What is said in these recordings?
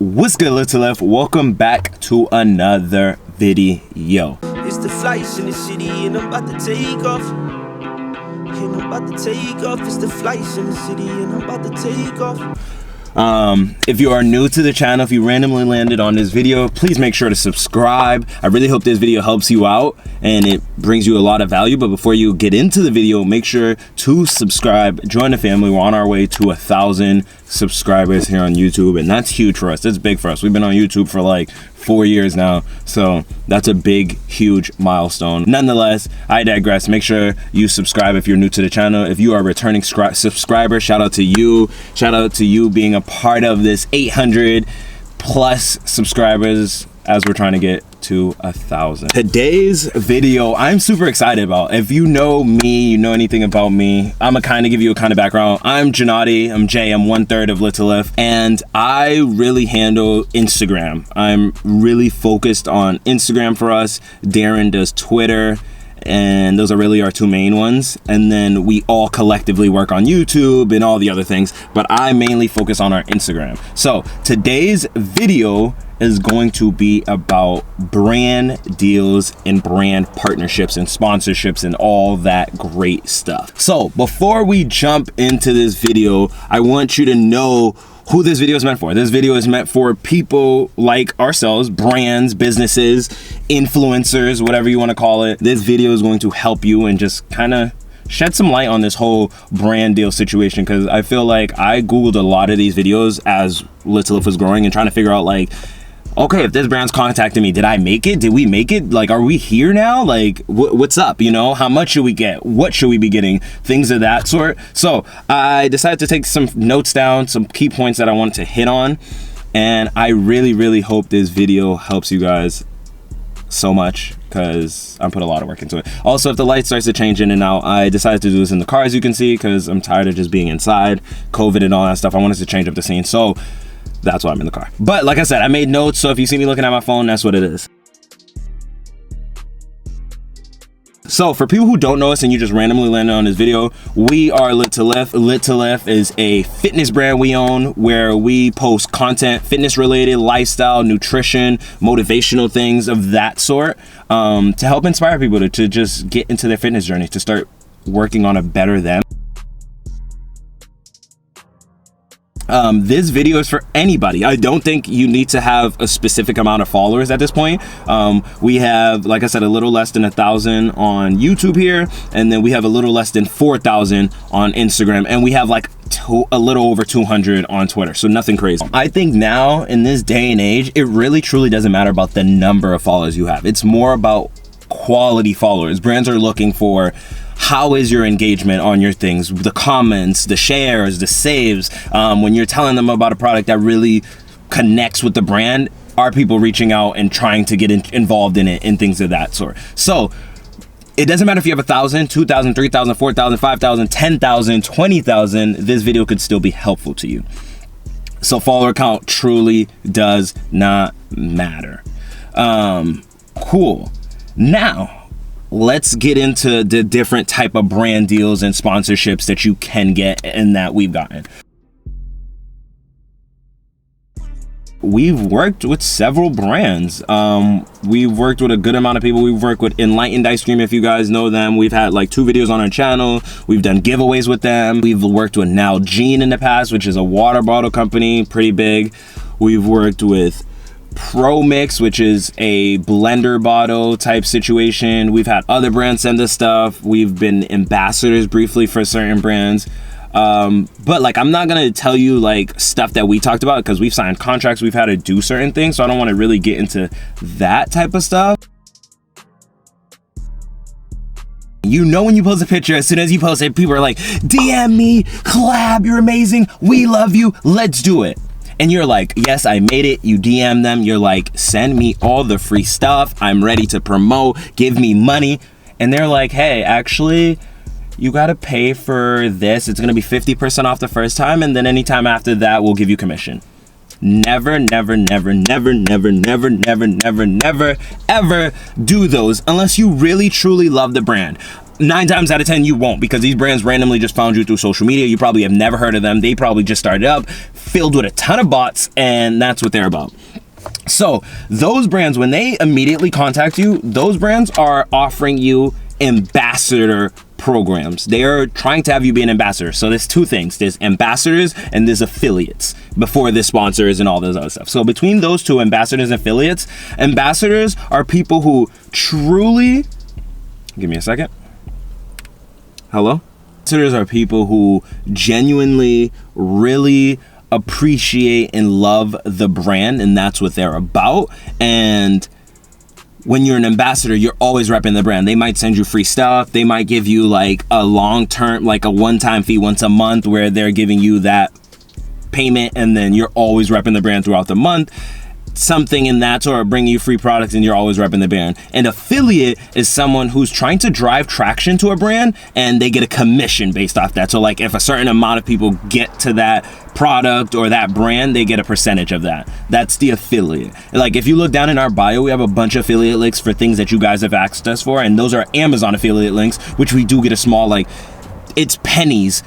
What's good, Little Left? Welcome back to another video. It's the flights in the city and I'm about to take off. And I'm about to take off. It's the flights in the city and I'm about to take off. If you are new to the channel, if you randomly landed on this video, please make sure to subscribe. I really hope this video helps you out and it brings you a lot of value. But before you get into the video, make sure to subscribe, join the family. We're on our way to 1,000 subscribers here on YouTube, and that's huge for us. That's big for us. We've been on YouTube for like 4 years now, so that's a big, huge milestone. Nonetheless, I digress. Make sure you subscribe if you're new to the channel. If you are a returning subscriber, shout out to you. Shout out to you being a part of this 800 plus subscribers as we're trying to get to 1,000. Today's video I'm super excited about. If you know me, you know anything about me, I'm gonna kind of give you a kind of background. I'm Janati, I'm Jay, I'm 1/3 of Little Left, and I really handle Instagram. I'm really focused on Instagram for us. Darren does Twitter, and those are really our two main ones, and then we all collectively work on YouTube and all the other things, but I mainly focus on our Instagram. So today's video is going to be about brand deals and brand partnerships and sponsorships and all that great stuff. So before we jump into this video, I want you to know who this video is meant for. This video is meant for people like ourselves, brands, businesses, influencers, whatever you want to call it. This video is going to help you and just kind of shed some light on this whole brand deal situation, because I feel like I Googled a lot of these videos as Little Left was growing and trying to figure out, like, okay, if this brand's contacting me, did I make it? Did we make it? Like, are we here now? Like, what's up? You know, how much should we get? What should we be getting? Things of that sort. So I decided to take some notes down, some key points that I wanted to hit on. And I really, really hope this video helps you guys so much, because I put a lot of work into it. Also, if the light starts to change in and out, I decided to do this in the car, as you can see, because I'm tired of just being inside, COVID and all that stuff. I wanted to change up the scene. So that's why I'm in the car. But like I said, I made notes, so if you see me looking at my phone, that's what it is. So for people who don't know us and you just randomly landed on this video, we are Little Left. Little Left is a fitness brand we own where we post content, fitness related, lifestyle, nutrition, motivational things of that sort, to help inspire people to just get into their fitness journey, to start working on a better them. This video is for anybody. I don't think you need to have a specific amount of followers at this point. We have, like I said, a little less than 1,000 on YouTube here, and then we have a little less than 4,000 on Instagram, and we have like a little over 200 on Twitter, so nothing crazy. I think now in this day and age, it really truly doesn't matter about the number of followers you have. It's more about quality followers. Brands are looking for, how is your engagement on your things, the comments, the shares, the saves, when you're telling them about a product that really connects with the brand. Are people reaching out and trying to get involved in it and things of that sort? So it doesn't matter if you have 1,000, 2,000, 3,000, 4,000, 5,000, 10,000, 20,000, this video could still be helpful to you. So follower count truly does not matter. Cool. Now let's get into the different type of brand deals and sponsorships that you can get and that we've gotten. We've worked with several brands. We've worked with a good amount of people. We've worked with Enlightened Ice Cream, if you guys know them. We've had like 2 videos on our channel. We've done giveaways with them. We've worked with Nalgene in the past, which is a water bottle company, pretty big. We've worked with Pro Mix, which is a blender bottle type situation. We've had other brands send us stuff. We've been ambassadors briefly for certain brands. But like, I'm not gonna tell you like stuff that we talked about, because we've signed contracts, we've had to do certain things, so I don't want to really get into that type of stuff. You know, when you post a picture, as soon as you post it, people are like, DM me, collab, you're amazing, we love you, let's do it. And you're like, yes, I made it. You DM them, you're like, send me all the free stuff, I'm ready to promote, give me money. And they're like, hey, actually, you gotta pay for this. It's gonna be 50% off the first time, and then anytime after that, we'll give you commission. never, never, never, never, never, never, never, never, never, ever do those unless you really truly love the brand. 9 times out of 10 you won't, because these brands randomly just found you through social media. You probably have never heard of them. They probably just started up, filled with a ton of bots, and that's what they're about. So those brands, when they immediately contact you, those brands are offering you ambassador programs. They are trying to have you be an ambassador. So there's 2 things. There's ambassadors and there's affiliates before the sponsors and all this other stuff. So between those 2, ambassadors and affiliates, ambassadors are people who truly, give me a second. Hello? Ambassadors are people who genuinely really appreciate and love the brand, and that's what they're about. And when you're an ambassador, you're always repping the brand. They might send you free stuff. They might give you like a long-term, like a one-time fee once a month where they're giving you that payment, and then you're always repping the brand throughout the month. Something in that sort, bringing you free products, and you're always repping the brand. An affiliate is someone who's trying to drive traction to a brand, and they get a commission based off that. So like if a certain amount of people get to that product or that brand, they get a percentage of that. That's the affiliate. Like if you look down in our bio, we have a bunch of affiliate links for things that you guys have asked us for, and those are Amazon affiliate links, which we do get a small, like, it's pennies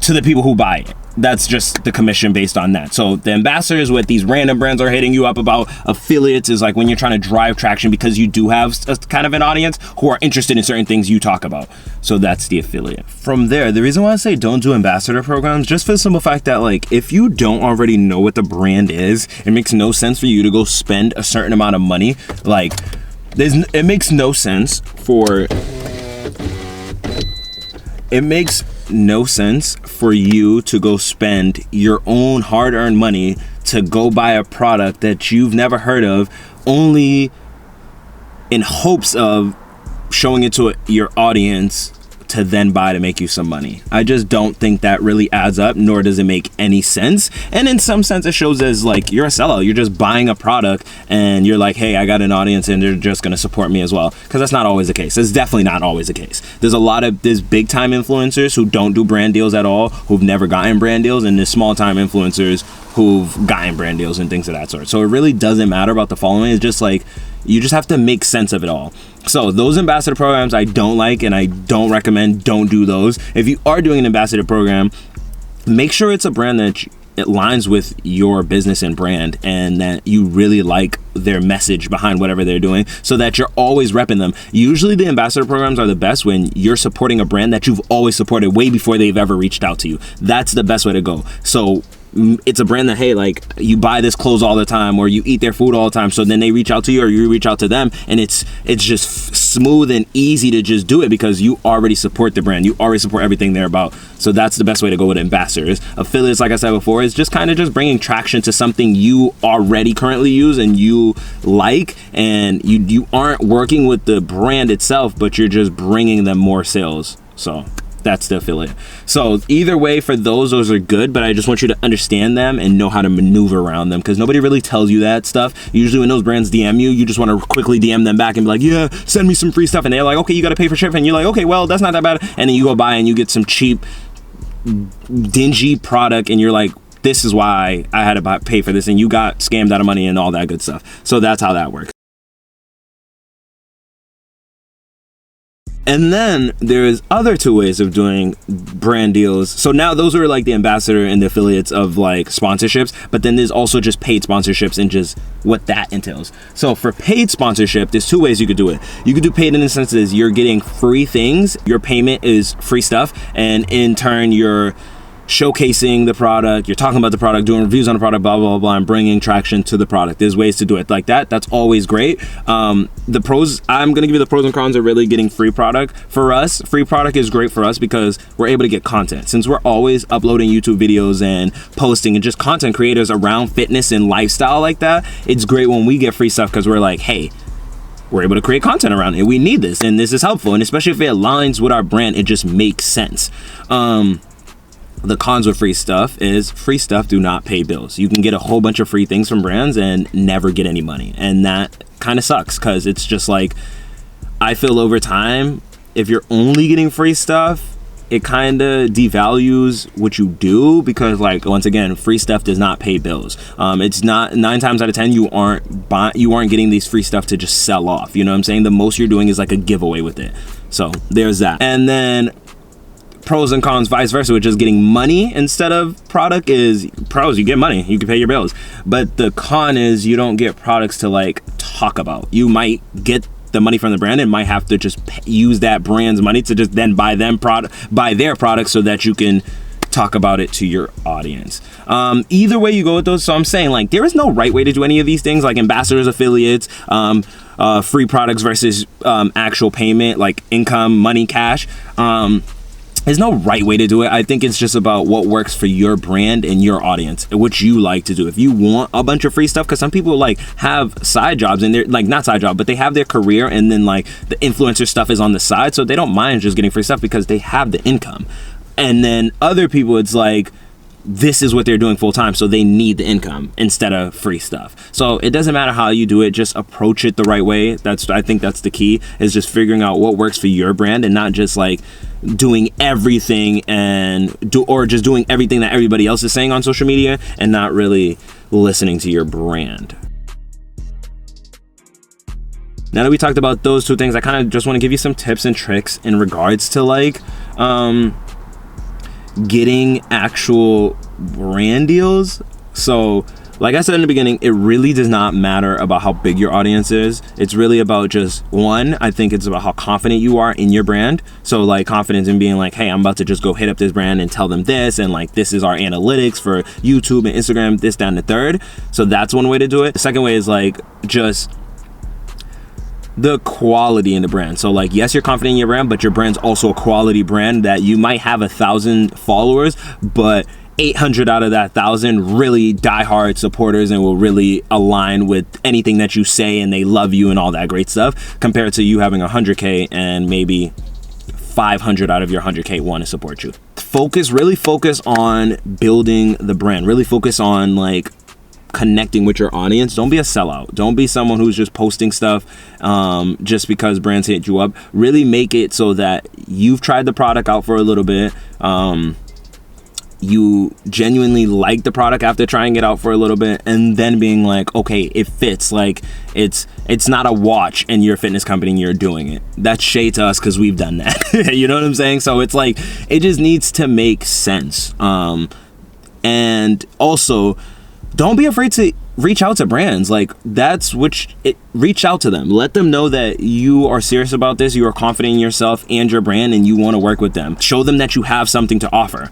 to the people who buy it. That's just the commission based on that. So the ambassadors, what these random brands are hitting you up about. Affiliates is like when you're trying to drive traction because you do have a kind of an audience who are interested in certain things you talk about. So that's the affiliate. From there, the reason why I say don't do ambassador programs, just for the simple fact that, like, if you don't already know what the brand is, it makes no sense for you to go spend a certain amount of money. Like, it makes no sense for you to go spend your own hard-earned money to go buy a product that you've never heard of, only in hopes of showing it to your audience to then buy to make you some money. I just don't think that really adds up, nor does it make any sense. And in some sense, it shows as like you're a sellout. You're just buying a product and you're like, hey, I got an audience and they're just gonna support me as well. Because that's not always the case. That's definitely not always the case. There's big time influencers who don't do brand deals at all, who've never gotten brand deals, and there's small time influencers who've gotten brand deals and things of that sort. So it really doesn't matter about the following. It's just like, you just have to make sense of it all. So those ambassador programs I don't like, and I don't recommend. Don't do those. If you are doing an ambassador program, make sure it's a brand that it aligns with your business and brand, and that you really like their message behind whatever they're doing, so that you're always repping them. Usually the ambassador programs are the best when you're supporting a brand that you've always supported way before they've ever reached out to you. That's the best way to go. So it's a brand that, hey, like, you buy this clothes all the time, or you eat their food all the time, so then they reach out to you or you reach out to them, and it's just smooth and easy to just do it because you already support the brand. You already support everything they're about. So that's the best way to go with ambassadors. Affiliates, like I said before, is just kind of just bringing traction to something you already currently use and you like, and you aren't working with the brand itself, but you're just bringing them more sales. So that's the affiliate. So either way, for those are good, but I just want you to understand them and know how to maneuver around them, because nobody really tells you that stuff. Usually when those brands DM you, you just want to quickly DM them back and be like, yeah, send me some free stuff, and they're like, okay, you got to pay for shipping, and you're like, okay, well, that's not that bad, and then you go buy and you get some cheap, dingy product, and you're like, this is why I had to pay for this, and you got scammed out of money and all that good stuff. So that's how that works. And then there's other 2 ways of doing brand deals. So now those are like the ambassador and the affiliates of like sponsorships, but then there's also just paid sponsorships and just what that entails. So for paid sponsorship, there's 2 ways you could do it. You could do paid in the sense that you're getting free things, your payment is free stuff, and in turn you're showcasing the product, you're talking about the product, doing reviews on the product, blah, blah, blah, and bringing traction to the product. There's ways to do it like that. That's always great. The pros, I'm going to give you the pros and cons of really getting free product. For us, free product is great for us because we're able to get content. Since we're always uploading YouTube videos and posting and just content creators around fitness and lifestyle like that, it's great when we get free stuff because we're like, hey, we're able to create content around it. We need this, and this is helpful. And especially if it aligns with our brand, it just makes sense. The cons with free stuff is free stuff do not pay bills. You can get a whole bunch of free things from brands and never get any money. And that kind of sucks because it's just like, I feel over time, if you're only getting free stuff, it kind of devalues what you do, because like, once again, free stuff does not pay bills. It's not, 9 times out of 10 you aren't getting these free stuff to just sell off. You know what I'm saying? The most you're doing is like a giveaway with it. So there's that. And then pros and cons vice versa, with just getting money instead of product, is pros, you get money, you can pay your bills, but the con is you don't get products to like talk about. You might get the money from the brand and might have to just use that brand's money to just then buy their product so that you can talk about it to your audience. Either way you go with those. So I'm saying, like, there is no right way to do any of these things, like ambassadors, affiliates, free products versus actual payment, like income, money, cash. There's no right way to do it. I think it's just about what works for your brand and your audience, which you like to do. If you want a bunch of free stuff, because some people like have side jobs, and they're like, not side job, but they have their career, and then like the influencer stuff is on the side, so they don't mind just getting free stuff because they have the income. And then other people, it's like, this is what they're doing full time, so they need the income instead of free stuff. So it doesn't matter how you do it, just approach it the right way. I think that's the key, is just figuring out what works for your brand, and not just like doing everything or just doing everything that everybody else is saying on social media and not really listening to your brand. Now that we talked about those two things, I kind of just want to give you some tips and tricks in regards to like getting actual brand deals. So like I said in the beginning, it really does not matter about how big your audience is. It's really about just, one, I think it's about how confident you are in your brand. So like confidence in being like, hey, I'm about to just go hit up this brand and tell them this, and like, this is our analytics for YouTube and Instagram, this, that, and the third. So that's one way to do it. The second way is like just the quality in the brand. So like, yes, you're confident in your brand, but your brand's also a quality brand, that you might have 1,000 followers, but 800 out of that 1,000 really diehard supporters and will really align with anything that you say, and they love you and all that great stuff, compared to you having 100K and maybe 500 out of your 100K want to support you. Really focus on building the brand. Really focus on like connecting with your audience. Don't be a sellout. Don't be someone who's just posting stuff just because brands hit you up. Really make it so that you've tried the product out for a little bit. You genuinely like the product after trying it out for a little bit, and then being like, okay, it fits. Like, it's not a watch and you're a fitness company and you're doing it. That's shade to us because we've done that. You know what I'm saying? So it's like, it just needs to make sense. And also, don't be afraid to reach out to brands. Like, reach out to them. Let them know that you are serious about this, you are confident in yourself and your brand, and you want to work with them. Show them that you have something to offer.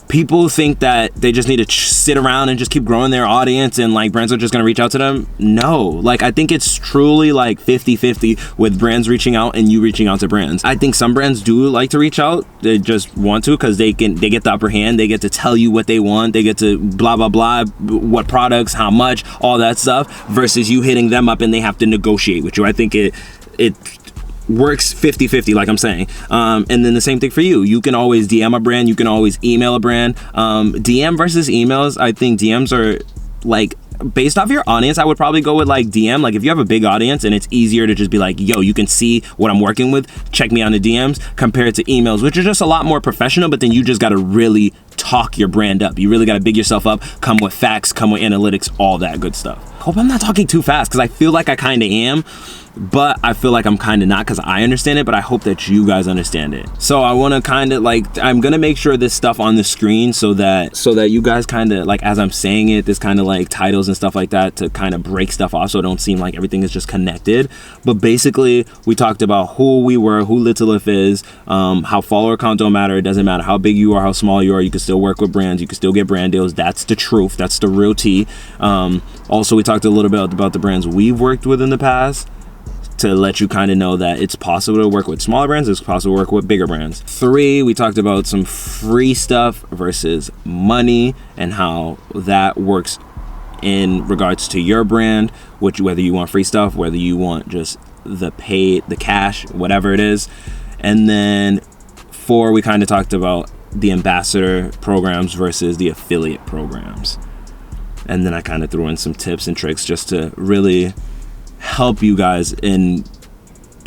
People think that they just need to sit around and just keep growing their audience and like brands are just going to reach out to them. No, like, I think it's truly like 50-50 with brands reaching out and you reaching out to brands. I think some brands do like to reach out. They just want to, because they get the upper hand. They get to tell you what they want. They get to blah, blah, blah, what products, how much, all that stuff, versus you hitting them up and they have to negotiate with you. I think it works 50-50, like I'm saying. And then the same thing for you. You can always DM a brand. You can always email a brand. DM versus emails. I think DMs are like, based off your audience, I would probably go with like DM. Like, if you have a big audience and it's easier to just be like, yo, you can see what I'm working with, check me on the DMs, compared to emails, which are just a lot more professional, but then you just got to really talk your brand up. You really got to big yourself up, come with facts, come with analytics, all that good stuff. Hope I'm not talking too fast, because I feel like I kind of am, but I feel like I'm kind of not, because I understand it, but I hope that you guys understand it. So I want to kind of like, I'm going to make sure this stuff on the screen so that you guys kind of like, as I'm saying it, this kind of like titles and stuff like that to kind of break stuff off so it don't seem like everything is just connected. But basically, we talked about who we were, who Little If is, how follower count don't matter. It doesn't matter how big you are, how small you are. You can still work with brands. You can still get brand deals. That's the truth. That's the real tea. Also, we talked a little bit about the brands we've worked with in the past, to let you kind of know that it's possible to work with smaller brands, it's possible to work with bigger brands. 3, we talked about some free stuff versus money and how that works in regards to your brand, whether you want free stuff, whether you want just the cash, whatever it is. And then 4, we kind of talked about the ambassador programs versus the affiliate programs. And then I kind of threw in some tips and tricks just to really help you guys in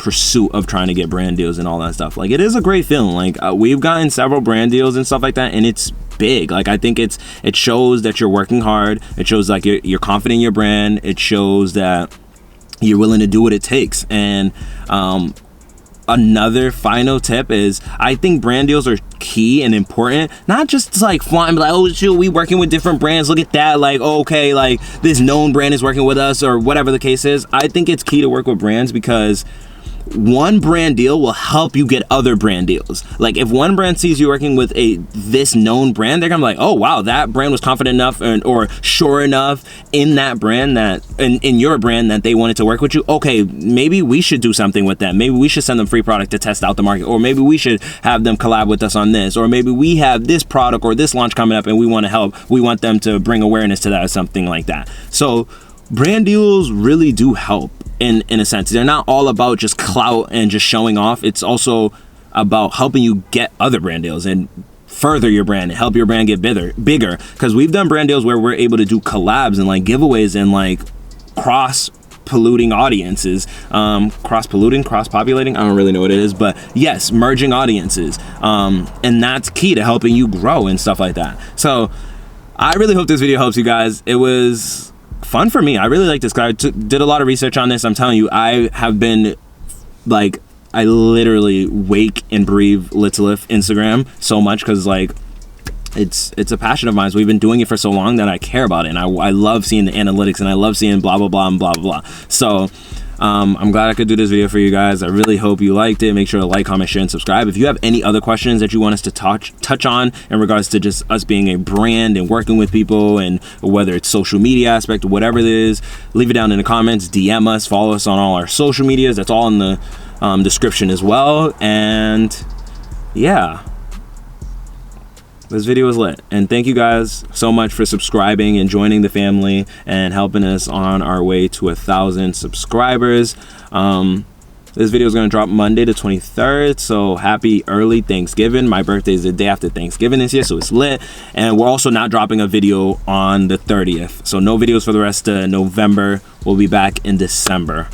pursuit of trying to get brand deals and all that stuff. Like, it is a great feeling. Like, we've gotten several brand deals and stuff like that, and it's big. Like, I think it shows that you're working hard. It shows like you're confident in your brand. It shows that you're willing to do what it takes. And another final tip is, I think brand deals are key and important, not just to like flaunt and be like, oh shoot, we working with different brands, look at that, like, okay, like this known brand is working with us, or whatever the case is. I think it's key to work with brands, because one brand deal will help you get other brand deals. Like, if one brand sees you working with this known brand, they're gonna be like, oh wow, that brand was confident enough or sure enough in that brand, that in your brand, that they wanted to work with you. Okay, maybe we should do something with them. Maybe we should send them free product to test out the market, or maybe we should have them collab with us on this, or maybe we have this product or this launch coming up and we want to help. We want them to bring awareness to that, or something like that. So brand deals really do help. In a sense, they're not all about just clout and just showing off. It's also about helping you get other brand deals and further your brand and help your brand get bigger. Because we've done brand deals where we're able to do collabs and like giveaways and like cross-polluting audiences, cross-populating. I don't really know what it is, but yes, merging audiences, and that's key to helping you grow and stuff like that. So I really hope this video helps you guys. It was fun for me. I really like this guy. I did a lot of research on this. I'm telling you, I have been like, I literally wake and breathe Lit to Lift Instagram so much, because like it's a passion of mine. So we've been doing it for so long that I care about it, and I love seeing the analytics, and I love seeing blah blah blah and blah blah blah. So I'm glad I could do this video for you guys. I really hope you liked it. Make sure to like, comment, share, and subscribe. If you have any other questions that you want us to touch on in regards to just us being a brand and working with people, and whether it's social media aspect or whatever it is, leave it down in the comments, DM us, follow us on all our social medias. That's all in the description as well. And yeah, this video was lit, and thank you guys so much for subscribing and joining the family and helping us on our way to 1,000 subscribers. This video is going to drop Monday the 23rd, so happy early Thanksgiving. My birthday is the day after Thanksgiving this year, so it's lit. And we're also not dropping a video on the 30th, so no videos for the rest of November. We'll be back in December,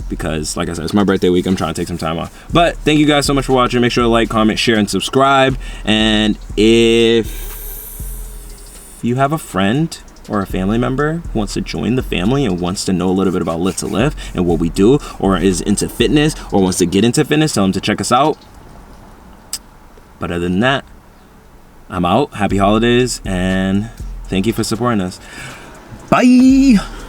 because like I said, it's my birthday week. I'm trying to take some time off. But thank you guys so much for watching. Make sure to like, comment, share, and subscribe. And if you have a friend or a family member who wants to join the family and wants to know a little bit about Lit to Lift and what we do, or is into fitness or wants to get into fitness, tell them to check us out. But other than that, I'm out. Happy holidays, and thank you for supporting us. Bye.